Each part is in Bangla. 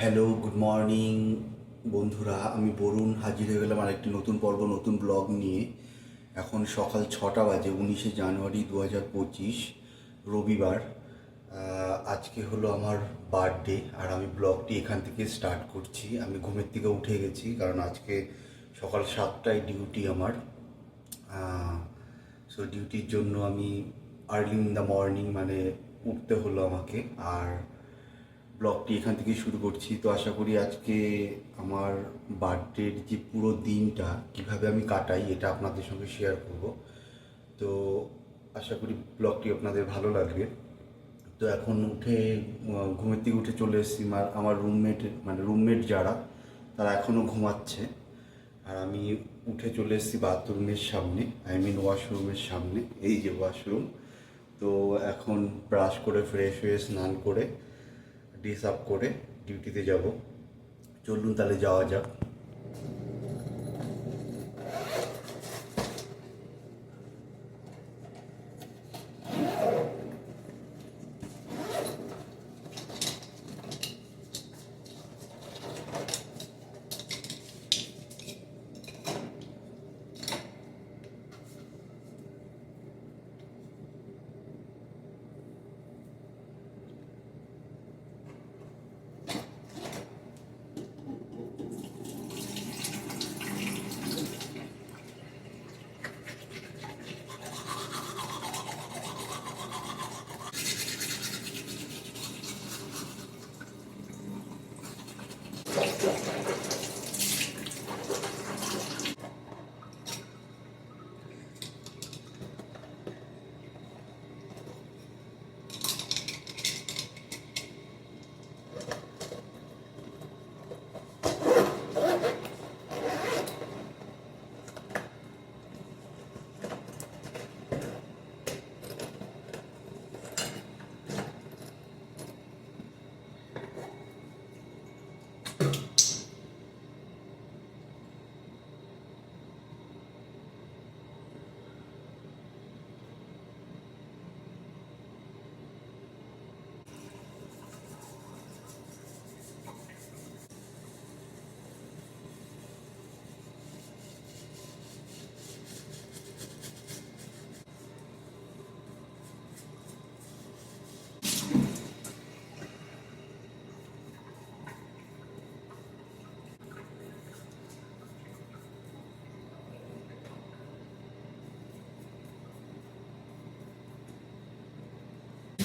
হ্যালো, গুড মর্নিং বন্ধুরা। আমি বরুণ হাজির হয়ে গেলাম আরেকটি নতুন পর্ব, নতুন ব্লগ নিয়ে। এখন সকাল 6টা বাজে, 19শে জানুয়ারি 2025, রবিবার। আজকে হলো আমার বার্থডে, আর আমি ব্লগটি এখান থেকে স্টার্ট করছি। আমি ঘুমের থেকে উঠে গেছি, কারণ আজকে সকাল 7টায় ডিউটি আমার। সো ডিউটির জন্য আমি আর্লি ইন দ্য মর্নিং মানে উঠতে হলো আমাকে। আর ব্লগটি এখান থেকে শুরু করছি। তো আশা করি আজকে আমার বার্থডের যে পুরো দিনটা কিভাবে আমি কাটাই এটা আপনাদের সঙ্গে শেয়ার করব। তো আশা করি ব্লগটি আপনাদের ভালো লাগবে। তো এখন উঠে ঘুমের থেকে উঠে চলে এসেছি। আমার রুমমেট যারা, তারা এখনও ঘুমাচ্ছে। আর আমি উঠে চলে এসেছি বাথরুমের সামনে, ওয়াশরুমের সামনে। এই যে ওয়াশরুম। তো এখন ব্রাশ করে ফ্রেশ হয়ে স্নান করে ড্রেস আপ করে ডিউটিতে যাব। চলুন তাহলে যাওয়া যাক।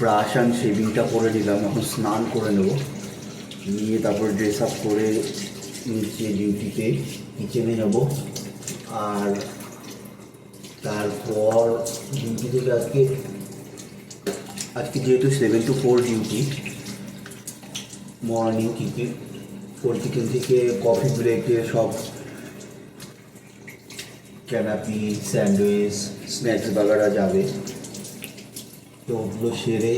ব্রাশ অ্যান্ড শেভিংটা করে নিলাম, এখন স্নান করে নেব। নিয়ে তারপর ড্রেস আপ করে নিচে ডিউটিতে কিচেনে যাব। আর তারপর ডিউটি থেকে আজকে যেহেতু 7 to 4 ডিউটি, মর্নিং কিচেন থেকে কফি ব্রেকে সব ক্যানাপি, স্যান্ডউইচ, স্ন্যাক্স বাগারা যাবে। তো ওগুলো সেরে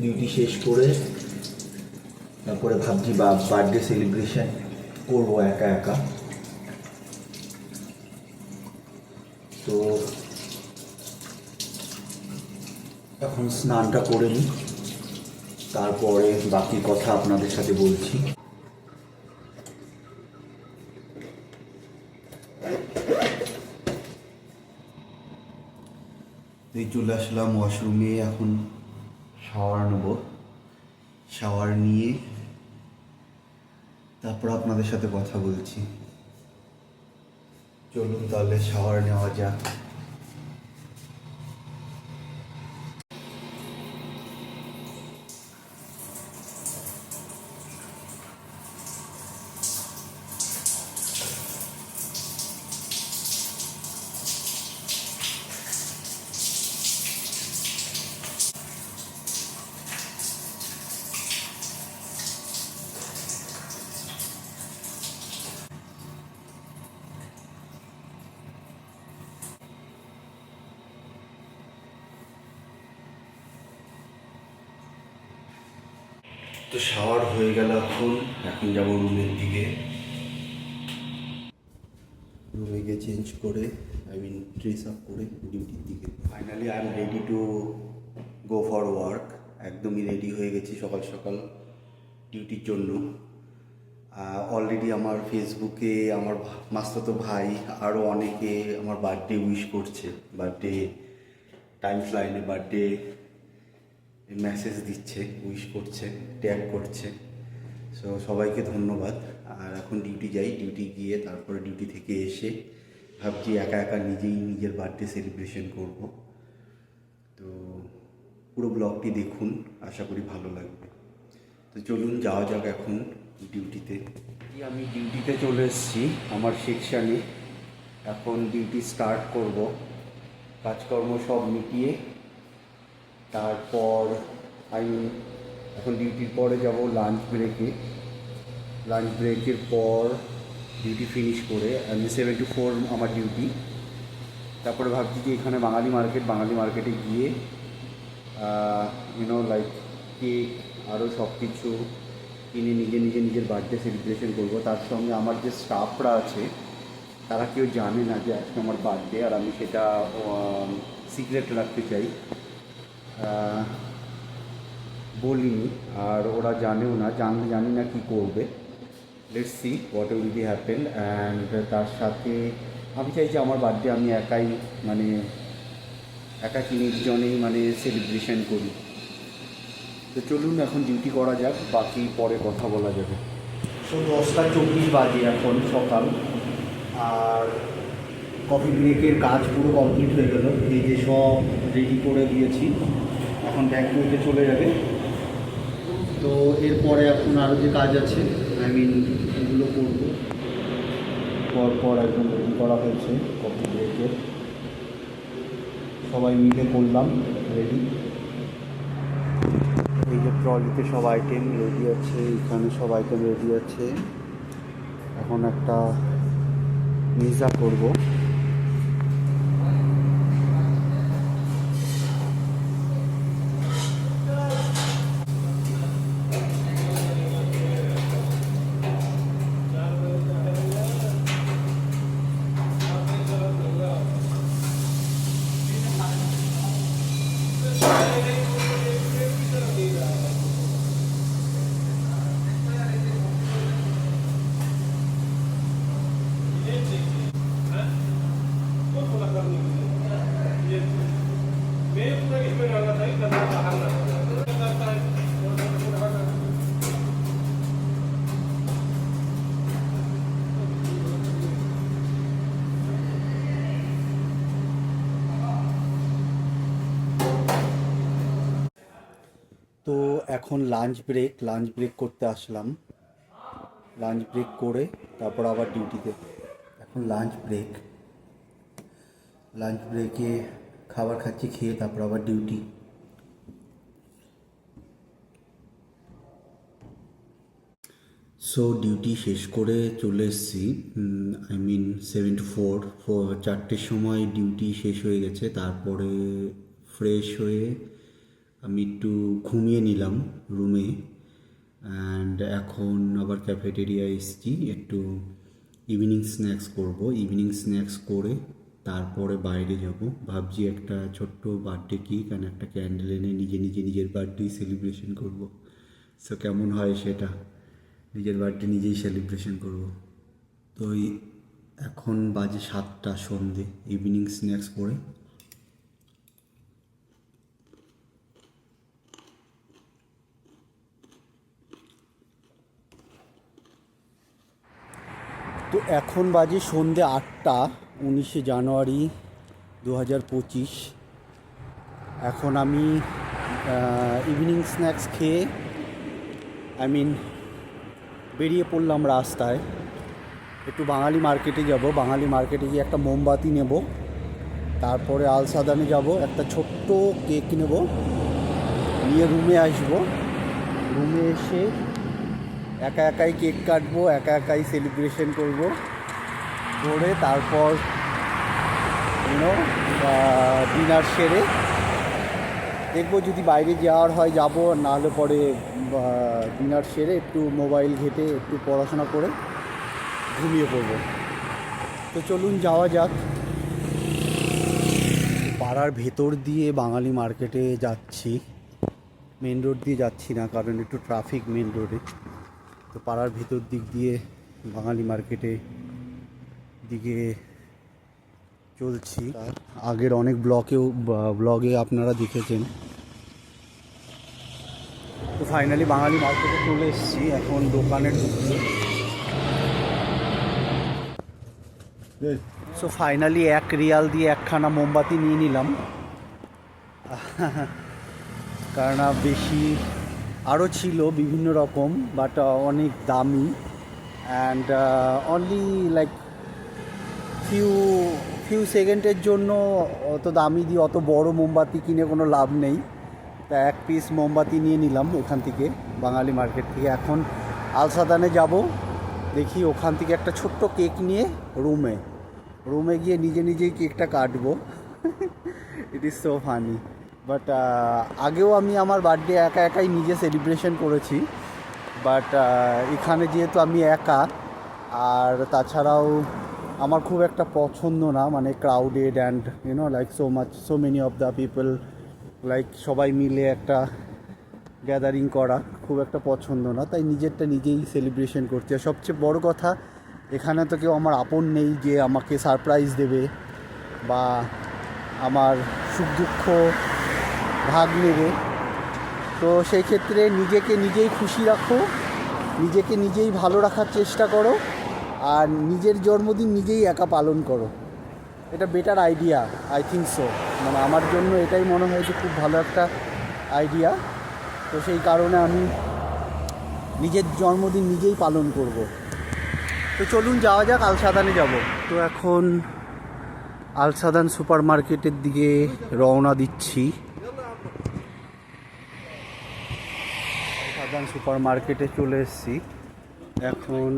ডিউটি শেষ করে তারপরে ভাবছি বার্থডে সেলিব্রেশন করবো একা একা। তো এখন স্নানটা করে নিই, তারপরে বাকি কথা আপনাদের সাথে বলছি। এই চলে আসলাম ওয়াশরুমে, এখন শাওয়ার নেব। শাওয়ার নিয়ে তারপর আপনাদের সাথে কথা বলছি। চলুন তাহলে শাওয়ার নেওয়া যাক। তো শাওয়ার হয়ে গেল, এখন যাবো রুমের দিকে। রুমে গিয়ে চেঞ্জ করে ড্রেস আপ করে ডিউটির দিকে। Finally I am ready to go for work. একদমই রেডি হয়ে গেছি সকাল সকাল। ডিউটি থেকে বেরিয়ে গেছি। এখন যাব রুমের দিকে। Finally I am ready to go for work. একদমই রেডি হয়ে গেছি সকাল সকাল। ডিউটি থেকে। Finally I am ready to go for work. একদমই রেডি হয়ে গেছি সকাল সকাল। ডিউটির জন্য। অলরেডি আমার ফেসবুকে আমার মাস্তাতো ভাই আরও অনেকে আমার বার্থডে উইশ করছে, বার্থডে টাইমস লাইনে বার্থডে মেসেজ দিচ্ছে, উইশ করছে, ট্যাগ করছে। সো সবাইকে ধন্যবাদ। আর এখন ডিউটি যাই, ডিউটি গিয়ে তারপরে ডিউটি থেকে এসে ভাবছি একা একা নিজেই নিজের বার্থডে সেলিব্রেশন করব। তো পুরো ব্লগটি দেখুন, আশা করি ভালো লাগবে। তো চলুন যাওয়া যাক এখন ডিউটিতে। আমি ডিউটিতে চলে এসেছি আমার সেকশানে, এখন ডিউটি স্টার্ট করব। কাজকর্ম সব মিটিয়ে তারপর আমি এখন ডিউটির পরে যাব লাঞ্চ ব্রেকে। লাঞ্চ ব্রেকের পর ডিউটি ফিনিশ করে আমি 7 to 4 আমার ডিউটি। তারপরে ভাবছি যে এখানে বাঙালি মার্কেটে গিয়ে লাইক কেক আরও সব কিছু কিনে নিজের বার্থডে সেলিব্রেশন করব। তার সঙ্গে আমার যে স্টাফরা আছে তারা কেউ জানে না যে আজকে আমার বার্থডে, আর আমি সেটা সিক্রেট রাখতে চাই, বলিনি, আর ওরা জানেও না, জানি না কী করবে। Let's see what will be happen. And তার সাথে আমি চাই যে আমার বার্থডে আমি একাকী নির্জনেই সেলিব্রেশন করি। তো চলুন এখন ডিউটি করা যাক, বাকি পরে কথা বলা যাবে। তো 10:24 বাজে এখন সকাল, আর কফি ব্রেকের কাজ পুরো কমপ্লিট হয়ে গেল। এই যে সব রেডি করে দিয়েছি, এখন ব্যাগ করতে চলে যাবে। তো এরপরে এখন আরও যে কাজ আছে এগুলো করবো। পর একদম রেডি করা হয়েছে কফি ব্রেকের, সবাই মিলে করলাম রেডি। এই যে ট্রলিতে সব আইটেম রেডি আছে, এখানে সব আইটেম রেডি আছে। এখন একটা মিজা করব। তো এখন লাঞ্চ ব্রেক করতে আসলাম। লাঞ্চ ব্রেক করে তারপর আবার ডিউটিতে। এখন লাঞ্চ ব্রেকে খাবার খাচ্ছি, খেয়ে তারপর আবার ডিউটি। সো ডিউটি শেষ করে চলে এসেছি। 7 to 4 4টার সময় ডিউটি শেষ হয়ে গেছে। তারপরে ফ্রেশ হয়ে আমি একটু ঘুমিয়ে নিলাম রুমে। অ্যান্ড এখন আবার ক্যাফেটেরিয়ায় এসেছি, একটু ইভিনিং স্ন্যাক্স করব। ইভিনিং স্ন্যাক্স করে তারপরে বাইরে যাব। ভাবছি একটা ছোট্ট বার্থডে কেক আর একটা ক্যান্ডেল এনে নিজের বার্থডে সেলিব্রেশন করব। সো কেমন হয় সেটা, নিজের বার্থডে নিজেই সেলিব্রেশন করব। তো এখন বাজে 7টা সন্ধে। ইভিনিং স্ন্যাক্স করে তো এখন বাজে সন্ধে 8টা, 19শে জানুয়ারি 2025। এখন আমি ইভিনিং স্ন্যাক্স খেয়ে বেরিয়ে পড়লাম রাস্তায়। একটু বাঙালি মার্কেটে যাব। বাঙালি মার্কেটে গিয়ে একটা মোমবাতি নেব, তারপরে আলসাদানে যাব, একটা ছোট্ট কেক নেব, নিয়ে রুমে আসব। রুমে এসে একাই কেক কাটবো, একাই সেলিব্রেশন করব করে তারপর ডিনার সেরে দেখবো যদি বাইরে যাওয়ার হয় যাব, নাহলে পরে ডিনার সেরে একটু মোবাইল ঘেঁটে একটু পড়াশোনা করে ঘুমিয়ে পড়বো। তো চলুন যাওয়া যাক। পাড়ার ভেতর দিয়ে বাঙালি মার্কেটে যাচ্ছি। মেন রোড দিয়ে যাচ্ছি না, কারণ একটু ট্রাফিক মেন রোডে। তো পাড়ার ভিতর দিক দিয়ে বাঙালি মার্কেটে দিকে চলছি। আগের অনেক ব্লগে আপনারা দেখেছেন। তো ফাইনালি বাঙালি মার্কেটে চলে এসেছি, এখন দোকানে ঢুকছি। সো ফাইনালি 1 রিয়াল দিয়ে একখানা মোমবাতি নিয়ে নিলাম, কারণ বেশি আরও ছিল বিভিন্ন রকম, বাট অনেক দামি। অ্যান্ড অনলি লাইক ফিউ সেকেন্ডের জন্য অত দামি দিয়ে অত বড় মোমবাতি কিনে কোনো লাভ নেই। তা 1 পিস মোমবাতি নিয়ে নিলাম এখান থেকে, বাঙালি মার্কেট থেকে। এখন আলসাদানে যাব, দেখি ওখান থেকে একটা ছোট্ট কেক নিয়ে রুমে গিয়ে নিজেই কেকটা কাটবো। It is so funny. But আগেও আমি আমার বার্থডে একাই নিজে সেলিব্রেশন করেছি, বাট এখানে যেহেতু আমি একা, আর তাছাড়াও আমার খুব একটা পছন্দ না, মানে crowded and like so many of the people, like সবাই মিলে একটা গ্যাদারিং করা খুব একটা পছন্দ না। তাই নিজেরটা নিজেই সেলিব্রেশন করছি। আর সবচেয়ে বড় কথা, এখানে তো কেউ আমার আপন নেই যে আমাকে সারপ্রাইজ দেবে বা আমার সুখ দুঃখ ভাগ নেবে। তো সেই ক্ষেত্রে নিজেকে নিজেই খুশি রাখো, নিজেকে নিজেই ভালো রাখার চেষ্টা করো, আর নিজের জন্মদিন নিজেই একা পালন করো। এটা better idea, I think so. মানে আমার জন্য এটাই মনে হয় যে খুব ভালো একটা আইডিয়া। তো সেই কারণে আমি নিজের জন্মদিন নিজেই পালন করব। তো চলুন যাওয়া যাক, আলসাদানে যাব। তো এখন আলসাদান সুপার মার্কেটের দিকে রওনা দিচ্ছি। সাদান সুপার মার্কেটে চলে এসেছি। এখন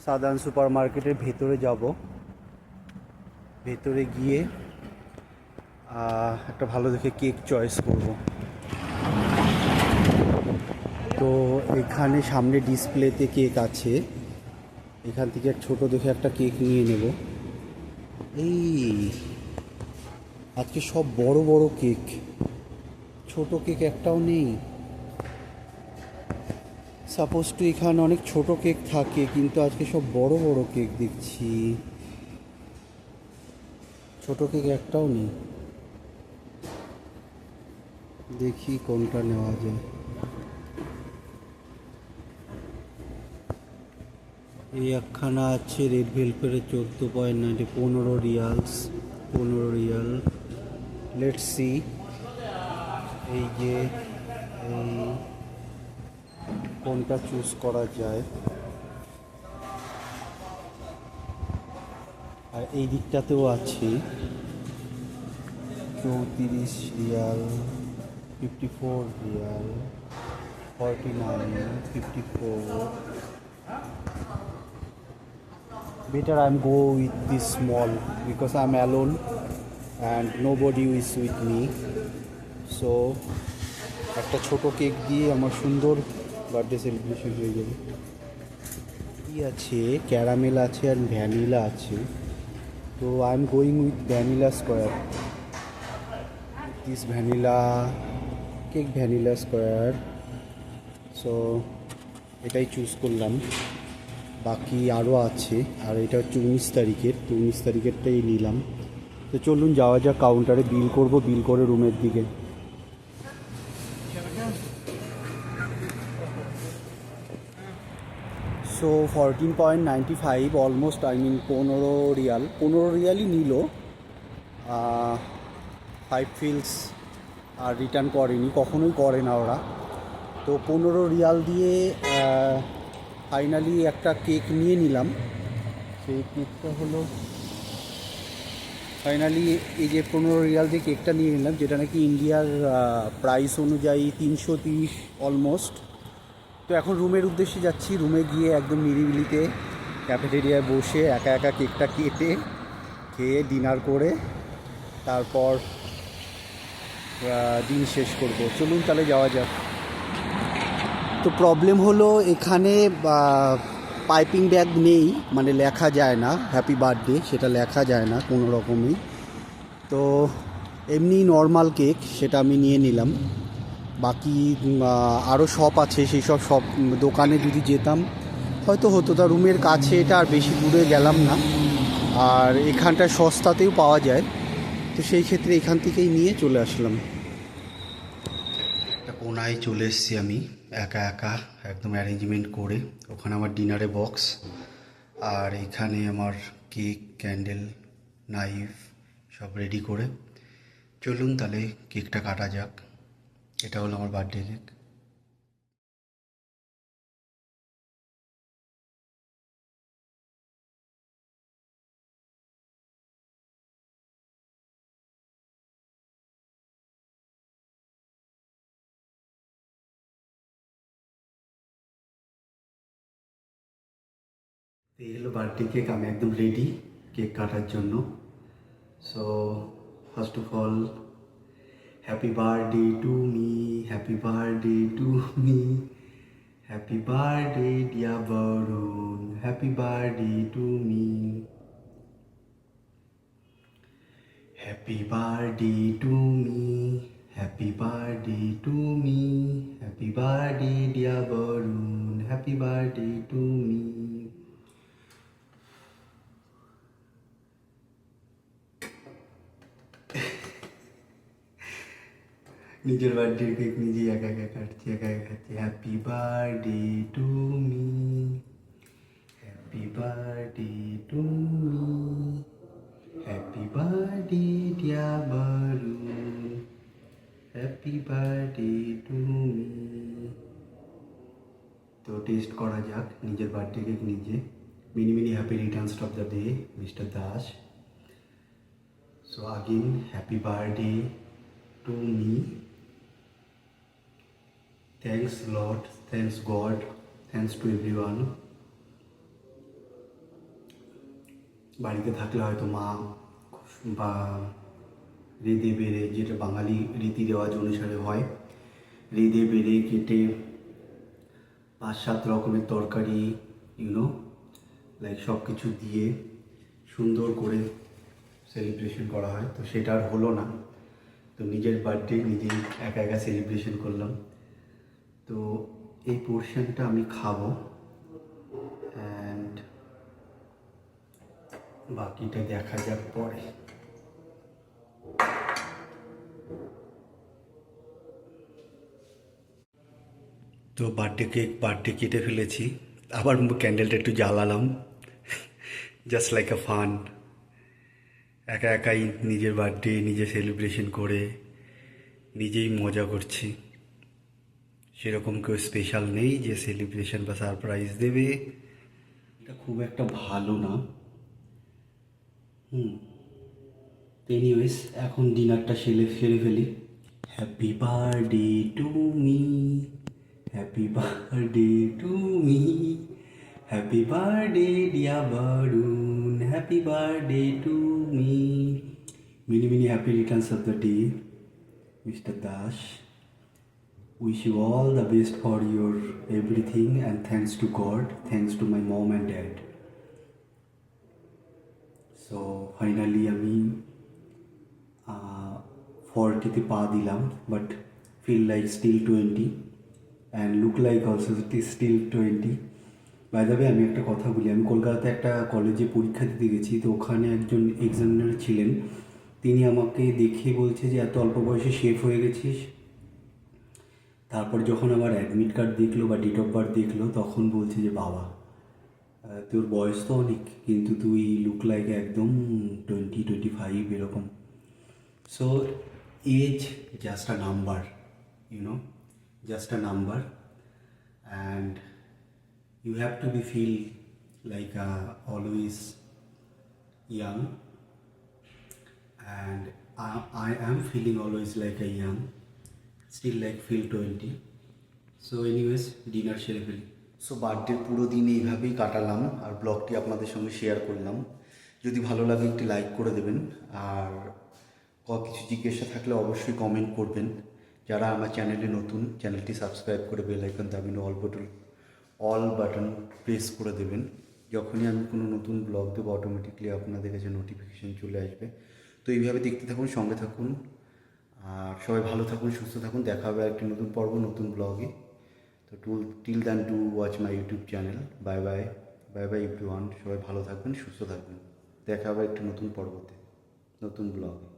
সাদান সুপার মার্কেটের ভেতরে যাব। ভেতরে গিয়ে একটা ভালো দেখে কেক চয়েস করব। তো এখানে সামনে ডিসপ্লেতে কেক আছে, এখান থেকে ছোটো দেখে একটা কেক নিয়ে নেব। এই আজকে সব বড় বড় কেক, ছোট কেক একটাও নেই। সাপোজ টু এখানে অনেক ছোট কেক থাকে, কিন্তু আজকে সব বড় বড় কেক দেখছি, ছোট কেক একটাও নেই। দেখি কোনটা নেওয়া যায়। এই একখানা আছে রেড ভেলভেটের 14.90, 15 রিয়াল। Let's see. এই যে কোনটা চুজ করা যায়। আর এই দিকটাতেও আছে 34 Real, 54 Real, 49, 54. Better I'm go with this small because I'm alone and nobody is with me. So একটা ছোট কেক দিয়ে আমার সুন্দর বার্থডে সেলিব্রেশন হয়ে যাবে। কি আছে, ক্যারামেল আছে আর ভ্যানিলা আছে। তো I am going with vanilla square. This vanilla square. So এটাই চুজ করলাম। বাকি আরও আছে, আর এটা হচ্ছে 19 তারিখেরটাই নিলাম। তো চলুন যাওয়া যাক, কাউন্টারে বিল করব, বিল করে রুমের দিকে। সো 14.95 অলমোস্ট, আই মিন 15 রিয়ালই নিল। 5 ফিলস আর রিটার্ন করেনি, কখনোই করে না ওরা। তো 15 রিয়াল দিয়ে ফাইনালি একটা কেক নিয়ে নিলাম। সেই কেকটা হলো ফাইনালি এই যে 15 রিয়াল দিয়ে কেকটা নিয়ে নিলাম, যেটা নাকি ইন্ডিয়ার প্রাইস অনুযায়ী 330 অলমোস্ট। তো এখন রুমের উদ্দেশ্যে যাচ্ছি। রুমে গিয়ে একদম নিরিবিলিতে ক্যাফেটেরিয়ায় বসে একা কেকটা কেটে খেয়ে ডিনার করে তারপর দিন শেষ করব। চলুন তাহলে যাওয়া যাক। তো প্রবলেম হলো এখানে পাইপিং ব্যাগ নেই, মানে লেখা যায় না হ্যাপি বার্থডে, সেটা লেখা যায় না কোনো রকমই। তো এমনি নর্মাল কেক সেটা আমি নিয়ে নিলাম। বাকি আরও শপ আছে, সেই সব শপ দোকানে যদি যেতাম হয়তো হতো। তা রুমের কাছে এটা, আর বেশি দূরে গেলাম না, আর এখানটায় সস্তাতেও পাওয়া যায়, তো সেই ক্ষেত্রে এখান থেকেই নিয়ে চলে আসলাম। একটা কোনায় চলে এসেছি আমি একা একা, একদম অ্যারেঞ্জমেন্ট করে। ওখানে আমার ডিনারে বক্স, আর এখানে আমার কেক, ক্যান্ডেল, নাইফ সব রেডি করে। চলুন তাহলে কেকটা কাটা যাক। এটা হলো আমার বার্থডে কেক। এই হলো বার্থডে কেক, আমি একদম রেডি কেক কাটার জন্য। So first of all, happy birthday to me, happy birthday to me, happy birthday dear Barun, happy birthday to me, happy birthday to me, happy birthday to me, happy birthday dear Barun, happy birthday to me. নিজের বার্থডে কেক নিজেই একা একা কাটছি, একা একা খাচ্ছি। Happy birthday to me, happy birthday to me, happy birthday dear Barun, happy birthday to me. তো টেস্ট করা যাক নিজের বার্থডে কেক নিজে। Many many happy returns of the day mister Das. So again happy birthday to me. Thanks Lord, thanks God, thanks to everyone. বাড়িতে থাকলে হয়তো মা বা রেঁধে বেড়ে, যেটা বাঙালি রীতি রেওয়াজ অনুসারে হয়, রেঁধে বেড়ে কেটে 5-7 রকমের তরকারি, লাইক সব কিছু দিয়ে সুন্দর করে সেলিব্রেশন করা হয়। তো সেটা আর হলো না, তো নিজের বার্থডে নিজেই একা একা সেলিব্রেশন করলাম। তো এই পোর্শনটা আমি খাবো, অ্যান্ড বাকিটা দেখা যাক পরে। তো বার্থডে কেটে ফেলেছি, আবার ক্যান্ডেলটা একটু জ্বালালাম, জাস্ট লাইক আ ফান। একা একাই নিজের বার্থডে নিজে সেলিব্রেশন করে নিজেই মজা করছি। সেরকম কেউ স্পেশাল নেই যে সেলিব্রেশন বা সারপ্রাইজ দেবে। এটা খুব একটা ভালো না। এনিওয়েজ, এখন ডিনারটা সেরে ফেলি। Happy birthday to me, happy birthday to me, happy birthday dear Barun, happy birthday to me. Many many happy returns of the day mister Das. Wish you all the best for your everything, and thanks to God, thanks to my mom and dad. So finally আমি 40-তে পা দিলাম, but feel like still 20 and look like also still 20। By the way, আমি একটা কথা বলি, আমি কলকাতাতে একটা কলেজে পরীক্ষা দিতে গেছি, তো ওখানে একজন এক্সামিনার ছিলেন। তিনি আমাকে দেখে বলছে যে এত অল্প বয়সে শেফ হয়ে গেছিস। তারপর যখন আমার অ্যাডমিট কার্ড দেখলো বা ডেট অফ বার্থ দেখলো, তখন বলছে যে বাবা, তোর বয়স তো অনেক, কিন্তু তুই লুক লাইক একদম 20-25 এরকম। So age just a number, just a number, and you have to be feel like always young, and I am feeling always like a young, still like feel 20. So anyways, dinner সেরে ফেলি। সো বার্থডে পুরো দিন এইভাবেই কাটালাম, আর ব্লগটি আপনাদের সঙ্গে শেয়ার করলাম। যদি ভালো লাগে একটি লাইক করে দেবেন, আর কিছু জিজ্ঞাসা থাকলে অবশ্যই কমেন্ট করবেন। যারা আমার চ্যানেলে নতুন, চ্যানেলটি সাবস্ক্রাইব করে বেল আইকন দাবিয়ে অল বাটন প্রেস করে দেবেন। যখনই আমি কোনো নতুন ব্লগ দেবো, অটোমেটিকলি আপনাদের কাছে নোটিফিকেশান চলে আসবে। তো এইভাবে দেখতে থাকুন, সঙ্গে থাকুন, আর সবাই ভালো থাকুন, সুস্থ থাকুন। দেখা হবে একটি নতুন পর্ব, নতুন ব্লগে। তো till then to watch my YouTube channel. Bye bye, bye bye everyone. সবাই ভালো থাকবেন, সুস্থ থাকবেন। দেখা হবে একটি নতুন পর্বতে, নতুন ব্লগে।